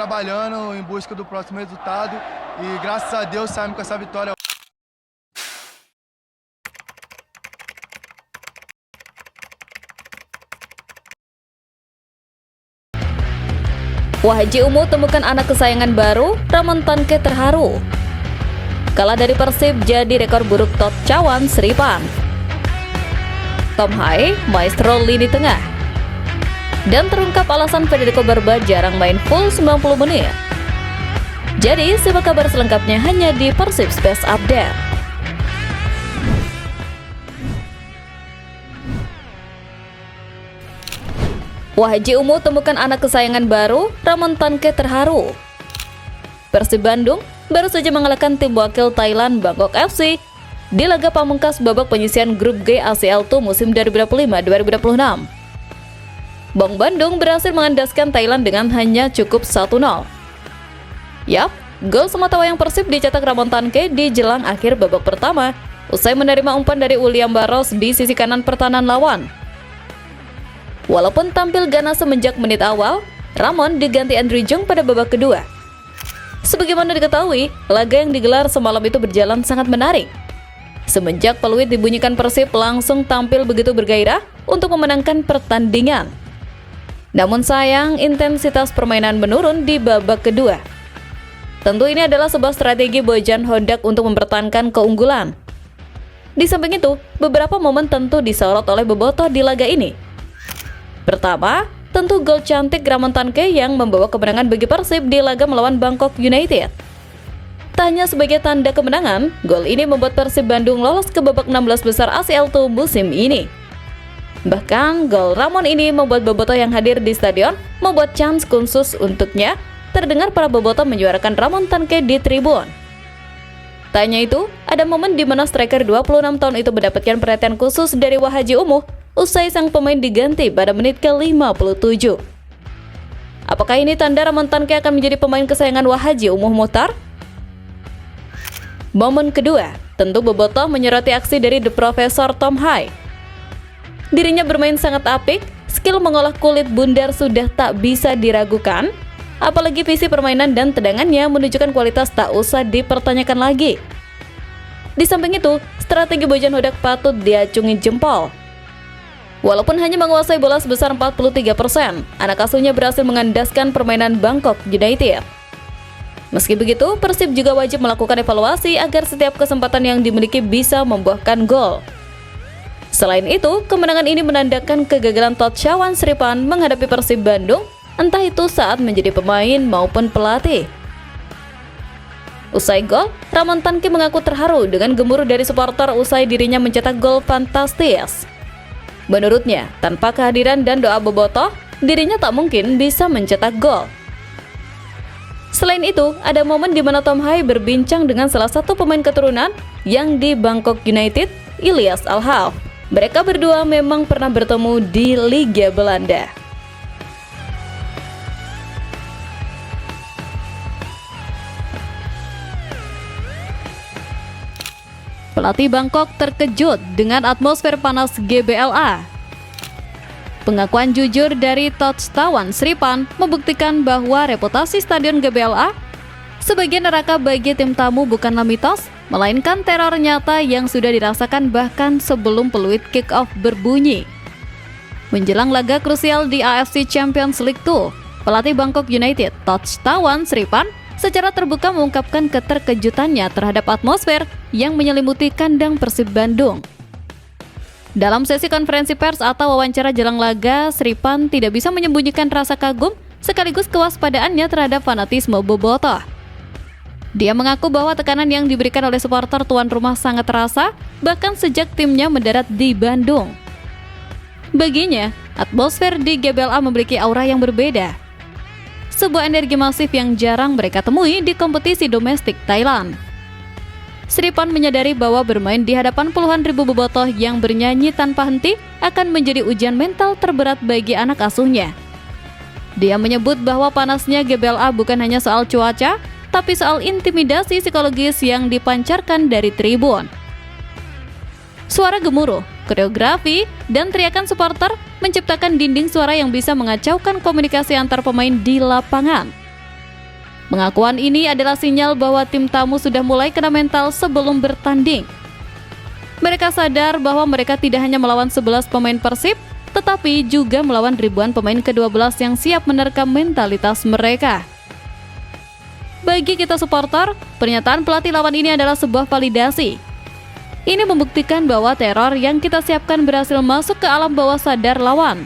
trabalhando em busca do próximo resultado e graças a Deus saímos com essa vitória. Wahaji Umu temukan anak kesayangan baru, Ramon Tanke terharu. Kalah dari Persib jadi rekor buruk Tot Cawan Sripan. Tom Hai, maestro lini tengah. Dan terungkap alasan Federico Barba jarang main full 90 menit. Jadi, simak kabar selengkapnya hanya di Persib Space Update. Wahaji Umu temukan anak kesayangan baru, Ramon Tanke terharu. Persib Bandung baru saja mengalahkan tim wakil Thailand Bangkok FC di laga pamungkas babak penyisihan grup G ACL II musim 2025-2026. Bang Bandung berhasil mengandaskan Thailand dengan hanya cukup 1-0. Yap, gol sematawayang Persib dicetak Ramon Tanke di jelang akhir babak pertama usai menerima umpan dari William Barros di sisi kanan pertahanan lawan. Walaupun tampil ganas semenjak menit awal, Ramon diganti Andrew Jung pada babak kedua. Sebagaimana diketahui, laga yang digelar semalam itu berjalan sangat menarik. Semenjak peluit dibunyikan, Persib langsung tampil begitu bergairah untuk memenangkan pertandingan. Namun sayang, intensitas permainan menurun di babak kedua. Tentu ini adalah sebuah strategi Bojan Hodak untuk mempertahankan keunggulan. Di samping itu, beberapa momen tentu disorot oleh bobotoh di laga ini. Pertama, tentu gol cantik Ramon Tanke yang membawa kemenangan bagi Persib di laga melawan Bangkok United. Tak hanya sebagai tanda kemenangan, gol ini membuat Persib Bandung lolos ke babak 16 besar ACL II musim ini. Bahkan, gol Ramon ini membuat bobotoh yang hadir di stadion membuat chance khusus untuknya. Terdengar para bobotoh menyuarakan Ramon Tanke di tribun. Tak hanya itu, ada momen di mana striker 26 tahun itu mendapatkan perhatian khusus dari Wahaji Umu usai sang pemain diganti pada menit ke-57. Apakah ini tanda Ramon Tanke akan menjadi pemain kesayangan Wahaji Umu Muhtar? Momen kedua, tentu bobotoh menyoroti aksi dari The Professor Tom Hai. Dirinya bermain sangat apik, skill mengolah kulit bundar sudah tak bisa diragukan, apalagi visi permainan dan tendangannya menunjukkan kualitas tak usah dipertanyakan lagi. Di samping itu, strategi Bojan Hodak patut diacungi jempol. Walaupun hanya menguasai bola sebesar 43%, anak asuhnya berhasil mengandaskan permainan Bangkok United. Meski begitu, Persib juga wajib melakukan evaluasi agar setiap kesempatan yang dimiliki bisa membuahkan gol. Selain itu, kemenangan ini menandakan kegagalan Tot Cawan Sripan menghadapi Persib Bandung, entah itu saat menjadi pemain maupun pelatih. Usai gol, Ramon Tanke mengaku terharu dengan gemuruh dari supporter usai dirinya mencetak gol fantastis. Menurutnya, tanpa kehadiran dan doa bobotoh, dirinya tak mungkin bisa mencetak gol. Selain itu, ada momen di mana Tom Hai berbincang dengan salah satu pemain keturunan yang di Bangkok United, Ilyas Al-Haf. Mereka berdua memang pernah bertemu di Liga Belanda. Pelatih Bangkok terkejut dengan atmosfer panas GBLA. Pengakuan jujur dari Tot Cawan Sripan membuktikan bahwa reputasi stadion GBLA sebagai neraka bagi tim tamu bukanlah mitos, melainkan teror nyata yang sudah dirasakan bahkan sebelum peluit kick-off berbunyi. Menjelang laga krusial di AFC Champions League 2, pelatih Bangkok United, Tot Cawan Sripan, secara terbuka mengungkapkan keterkejutannya terhadap atmosfer yang menyelimuti kandang Persib Bandung. Dalam sesi konferensi pers atau wawancara jelang laga, Sripan tidak bisa menyembunyikan rasa kagum sekaligus kewaspadaannya terhadap fanatisme bobotoh. Dia mengaku bahwa tekanan yang diberikan oleh supporter tuan rumah sangat terasa, bahkan sejak timnya mendarat di Bandung. Baginya, atmosfer di GBLA memiliki aura yang berbeda. Sebuah energi masif yang jarang mereka temui di kompetisi domestik Thailand. Sripan menyadari bahwa bermain di hadapan puluhan ribu bobotoh yang bernyanyi tanpa henti akan menjadi ujian mental terberat bagi anak asuhnya. Dia menyebut bahwa panasnya GBLA bukan hanya soal cuaca, tapi soal intimidasi psikologis yang dipancarkan dari tribun. Suara gemuruh, koreografi, dan teriakan supporter menciptakan dinding suara yang bisa mengacaukan komunikasi antar pemain di lapangan. Pengakuan ini adalah sinyal bahwa tim tamu sudah mulai kena mental sebelum bertanding. Mereka sadar bahwa mereka tidak hanya melawan 11 pemain Persib, tetapi juga melawan ribuan pemain ke-12 yang siap menerkam mentalitas mereka. Bagi kita supporter, pernyataan pelatih lawan ini adalah sebuah validasi. Ini membuktikan bahwa teror yang kita siapkan berhasil masuk ke alam bawah sadar lawan.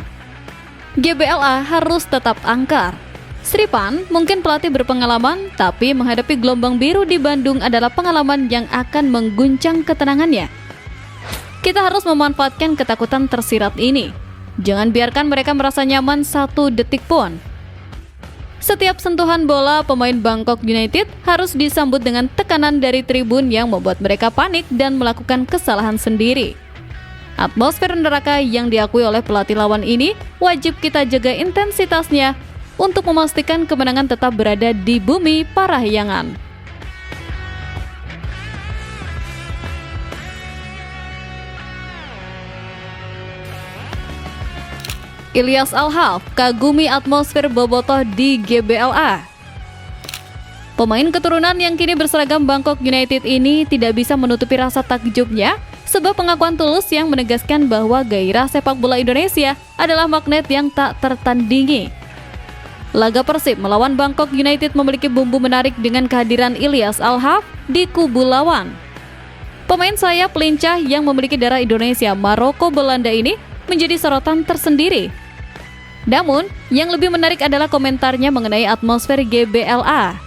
GBLA harus tetap angker. Sripan, mungkin pelatih berpengalaman, tapi menghadapi gelombang biru di Bandung adalah pengalaman yang akan mengguncang ketenangannya. Kita harus memanfaatkan ketakutan tersirat ini. Jangan biarkan mereka merasa nyaman 1 detik pun. Setiap sentuhan bola pemain Bangkok United harus disambut dengan tekanan dari tribun yang membuat mereka panik dan melakukan kesalahan sendiri. Atmosfer neraka yang diakui oleh pelatih lawan ini wajib kita jaga intensitasnya untuk memastikan kemenangan tetap berada di bumi Parahyangan. Ilyas Al-Haf kagumi atmosfer bobotoh di GBLA. Pemain keturunan yang kini berseragam Bangkok United ini tidak bisa menutupi rasa takjubnya sebab pengakuan tulus yang menegaskan bahwa gairah sepak bola Indonesia adalah magnet yang tak tertandingi. Laga Persib melawan Bangkok United memiliki bumbu menarik dengan kehadiran Ilyas Al-Haf di kubu lawan. Pemain sayap lincah yang memiliki darah Indonesia, Maroko, Belanda ini menjadi sorotan tersendiri. Namun, yang lebih menarik adalah komentarnya mengenai atmosfer GBLA.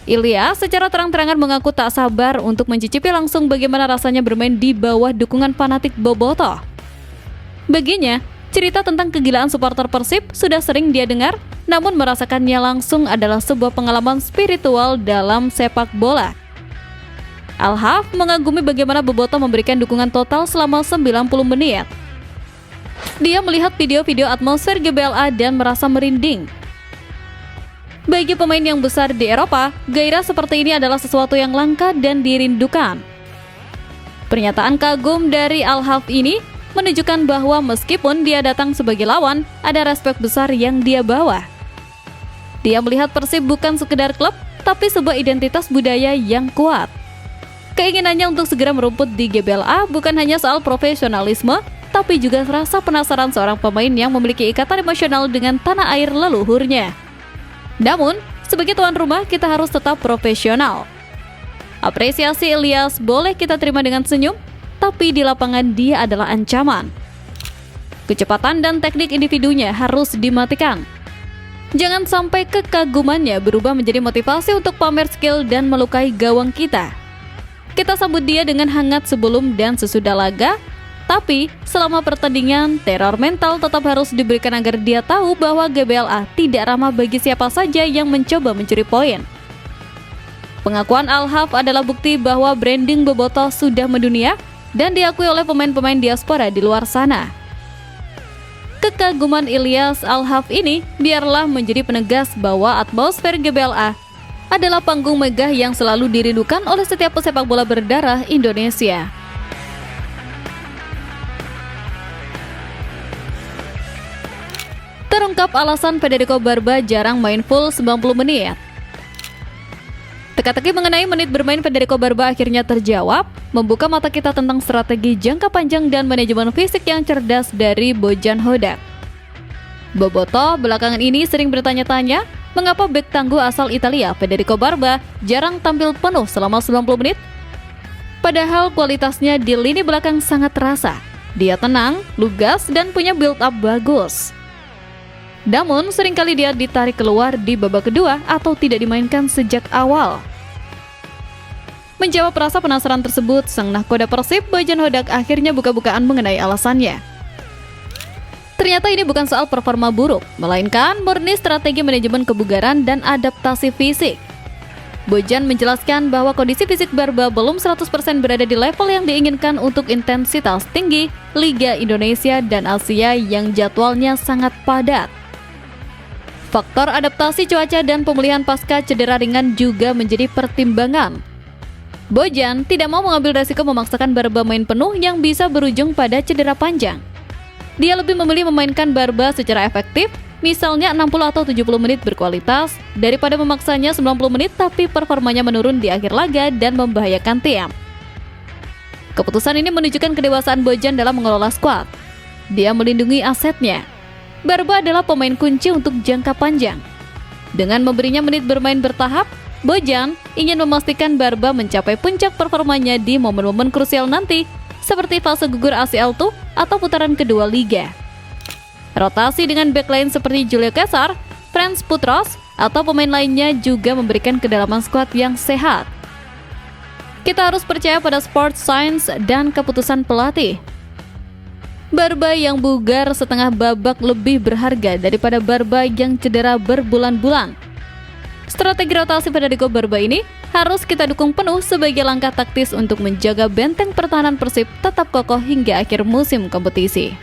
Ilyas secara terang-terangan mengaku tak sabar untuk mencicipi langsung bagaimana rasanya bermain di bawah dukungan fanatik bobotoh. Baginya, cerita tentang kegilaan supporter Persib sudah sering dia dengar, namun merasakannya langsung adalah sebuah pengalaman spiritual dalam sepak bola. Al-Haf mengagumi bagaimana bobotoh memberikan dukungan total selama 90 menit. Dia melihat video-video atmosfer GBLA dan merasa merinding. Bagi pemain yang besar di Eropa, gairah seperti ini adalah sesuatu yang langka dan dirindukan. Pernyataan kagum dari Al-Haf ini menunjukkan bahwa meskipun dia datang sebagai lawan, ada respek besar yang dia bawa. Dia melihat Persib bukan sekedar klub, tapi sebuah identitas budaya yang kuat. Keinginannya untuk segera merumput di GBLA bukan hanya soal profesionalisme, tapi juga rasa penasaran seorang pemain yang memiliki ikatan emosional dengan tanah air leluhurnya. Namun, sebagai tuan rumah kita harus tetap profesional. Apresiasi Ilyas boleh kita terima dengan senyum, tapi di lapangan dia adalah ancaman. Kecepatan dan teknik individunya harus dimatikan. Jangan sampai kekagumannya berubah menjadi motivasi untuk pamer skill dan melukai gawang kita. Kita sambut dia dengan hangat sebelum dan sesudah laga, tapi selama pertandingan, teror mental tetap harus diberikan agar dia tahu bahwa GBLA tidak ramah bagi siapa saja yang mencoba mencuri poin. Pengakuan Al-Haf adalah bukti bahwa branding bobotoh sudah mendunia dan diakui oleh pemain-pemain diaspora di luar sana. Kekaguman Ilyas Al-Haf ini biarlah menjadi penegas bahwa atmosfer GBLA adalah panggung megah yang selalu dirindukan oleh setiap pesepak bola berdarah Indonesia. Terungkap alasan Federico Barba jarang main full 90 menit. Teka-teki mengenai menit bermain Federico Barba akhirnya terjawab, membuka mata kita tentang strategi jangka panjang dan manajemen fisik yang cerdas dari Bojan Hodak. Bobotoh belakangan ini sering bertanya-tanya, mengapa bek tangguh asal Italia Federico Barba jarang tampil penuh selama 90 menit? Padahal kualitasnya di lini belakang sangat terasa. Dia tenang, lugas, dan punya build up bagus. Namun, seringkali dia ditarik keluar di babak kedua atau tidak dimainkan sejak awal. Menjawab rasa penasaran tersebut, sang nahkoda Persib, Bojan Hodak, akhirnya buka-bukaan mengenai alasannya. Ternyata ini bukan soal performa buruk, melainkan murni strategi manajemen kebugaran dan adaptasi fisik. Bojan menjelaskan bahwa kondisi fisik Barba belum 100% berada di level yang diinginkan untuk intensitas tinggi Liga Indonesia dan Asia yang jadwalnya sangat padat. Faktor adaptasi cuaca dan pemulihan pasca cedera ringan juga menjadi pertimbangan. Bojan tidak mau mengambil resiko memaksakan Barba main penuh yang bisa berujung pada cedera panjang. Dia lebih memilih memainkan Barba secara efektif Misalnya 60 atau 70 menit berkualitas, daripada memaksanya 90 menit tapi performanya menurun di akhir laga dan membahayakan tim. Keputusan ini menunjukkan kedewasaan Bojan dalam mengelola skuad. Dia melindungi asetnya. Barba adalah pemain kunci untuk jangka panjang. Dengan memberinya menit bermain bertahap, Bojan ingin memastikan Barba mencapai puncak performanya di momen-momen krusial nanti, seperti fase gugur ACL II atau putaran kedua Liga. Rotasi dengan backline seperti Julio Cesar, Franz Putros, atau pemain lainnya juga memberikan kedalaman skuad yang sehat. Kita harus percaya pada sports science dan keputusan pelatih. Barba yang bugar setengah babak lebih berharga daripada Barba yang cedera berbulan-bulan. Strategi rotasi Federico Barba ini harus kita dukung penuh sebagai langkah taktis untuk menjaga benteng pertahanan Persib tetap kokoh hingga akhir musim kompetisi.